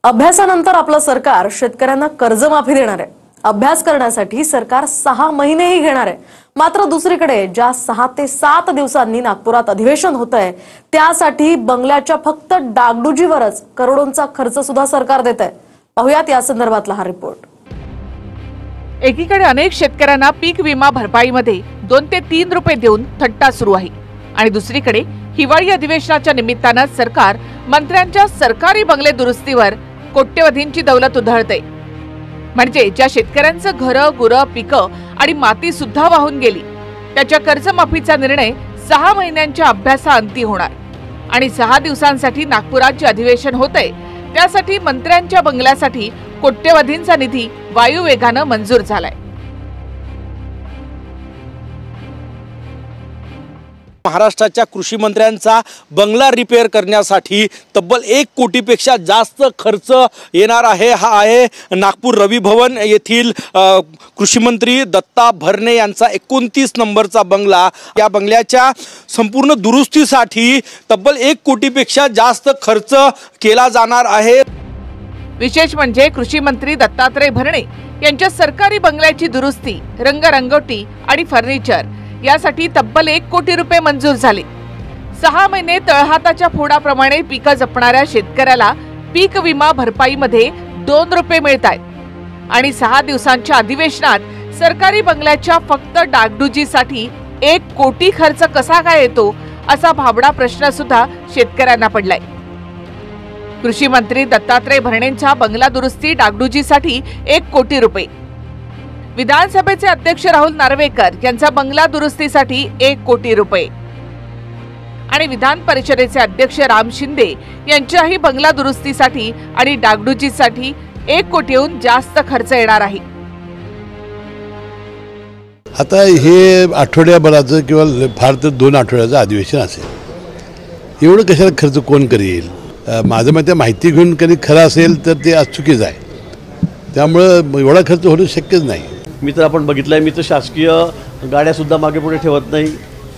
अभ्यासानंतर आपलं सरकार शेतकऱ्यांना कर्जमाफी देणार आहे। अभ्यास करण्यासाठी सरकार 6 महिनेही घेणार आहे। मात्र दुसरीकडे ज्या 6 ते 7 दिवसांनी नागपुरात अधिवेशन होतंय त्यासाठी बंगल्याच्या फक्त डागडुजीवरच करोडोंचा खर्च सुद्धा सरकार देत आहे। पाहुयात या संदर्भातला हा रिपोर्ट। एकीकडे अनेक शेतकऱ्यांना पीक विमा भरपाईमध्ये 2 ते 3 रुपये देऊन थट्टा सुरू आहे आणि दुसरीकडे हिवाळी अधिवेशनाच्या निमित्ताने सरकार मंत्र्यांच्या सरकारी बंगले दुरुस्तीवर कोट्यवधींची दौलत उधळते। म्हणजे ज्या शेतकऱ्यांचं घर, गुरं, पिकं आणि माती सुद्धा वाहून गेली त्याच्या कर्जमाफीचा निर्णय 6 महिन्यांच्या अभ्यासाअंती होणार आणि 6 दिवसांसाठी नागपुरात जे अधिवेशन होतंय त्यासाठी मंत्र्यांच्या बंगल्यासाठी कोट्यवधींचा निधी वायुवेगाने मंजूर झालाय। महाराष्ट्राच्या कृषी मंत्र्यांचा बंगला रिपेअर करण्यासाठी तब्बल 1 कोटीपेक्षा जास्त खर्च येणार आहे। हा आहे नागपूर रवी भवन येथील कृषी मंत्री दत्ता भरणे यांचा 29 नंबरचा बंगला। या बंगल्याच्या संपूर्ण दुरुस्तीसाठी तब्बल 1 कोटीपेक्षा जास्त खर्च केला जाणार आहे। विशेष म्हणजे कृषी मंत्री दत्तात्रय भरणे यांच्या सरकारी बंगल्याची दुरुस्ती, रंगरंगोटी आणि फर्निचर यासाठी तब्बल 1 कोटी रुपये मंजूर झाले। 6 महिने तळहाताच्या फोडाप्रमाणे पिकं जपणाऱ्या शेतकऱ्याला पीक विमा भरपाईमध्ये 2 रुपये मिळतात आणि 6 दिवसांच्या अधिवेशनात सरकारी बंगल्याच्या फक्त डागडुजीसाठी 1 कोटी खर्च कसा काय येतो असा भाबडा प्रश्न सुद्धा शेतकऱ्यांना पडलाय। कृषी मंत्री दत्तात्रय भरणेंच्या बंगला दुरुस्ती डागडुजीसाठी 1 कोटी रुपये, विधानसभेचे अध्यक्ष राहुल नार्वेकर यांचा बंगला दुरुस्तीसाठी 1 कोटी रुपये आणि विधान परिषदेचे अध्यक्ष राम शिंदे यांच्याही बंगला दुरुस्तीसाठी आणि डागडुजीसाठी 1 कोटीहून जास्त खर्च येणार आहे। आता हे आठवड्याभराचं किंवा फार तर 2 आठवड्याचं अधिवेशन असेल, एवढं कशाला खर्च कोण करेल? माझं मते माहिती घेऊन कधी खरं असेल तर ते आज चुकीचं आहे, त्यामुळं एवढा खर्च होणं शक्यच नाही। मी तर आपण बघितलंय, मी तर शासकीय गाड्यासुद्धा मागे पुढे ठेवत नाही,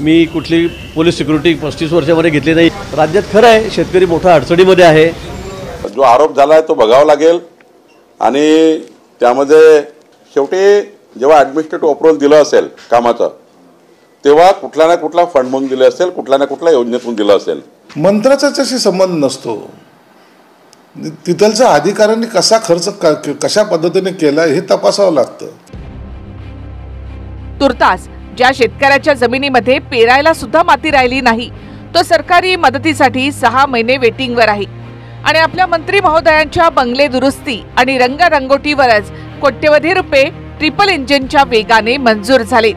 मी कुठली पोलीस सिक्युरिटी 35 वर्षामध्ये घेतली नाही। राज्यात खरं आहे शेतकरी मोठ्या अडचणीमध्ये आहे। जो आरोप झाला आहे तो बघावा लागेल आणि त्यामध्ये शेवटी जेव्हा ॲडमिनिस्ट्रेटिव्ह अप्रूव्हल दिलं असेल कामाचं तेव्हा कुठला ना कुठला फंड म्हणून दिले असेल, कुठल्या ना कुठल्या योजनेतून दिलं असेल। मंत्र्याचा त्याशी संबंध नसतो, तिथलच्या अधिकाऱ्यांनी कसा खर्च कशा पद्धतीने केला हे तपासावं लागतं। तुर्तास ज्या शेतकऱ्याच्या जमिनीमध्ये पेरायला सुद्धा माती राहिली नाही तो सरकारी मदतीसाठी 6 महिने वेटिंगवर आहे आणि आपल्या मंत्री महोदयांच्या बंगले दुरुस्ती आणि रंगरंगोटीवरच कोट्यवधी रुपये ट्रिपल इंजिनच्या वेगाने मंजूर झालेत।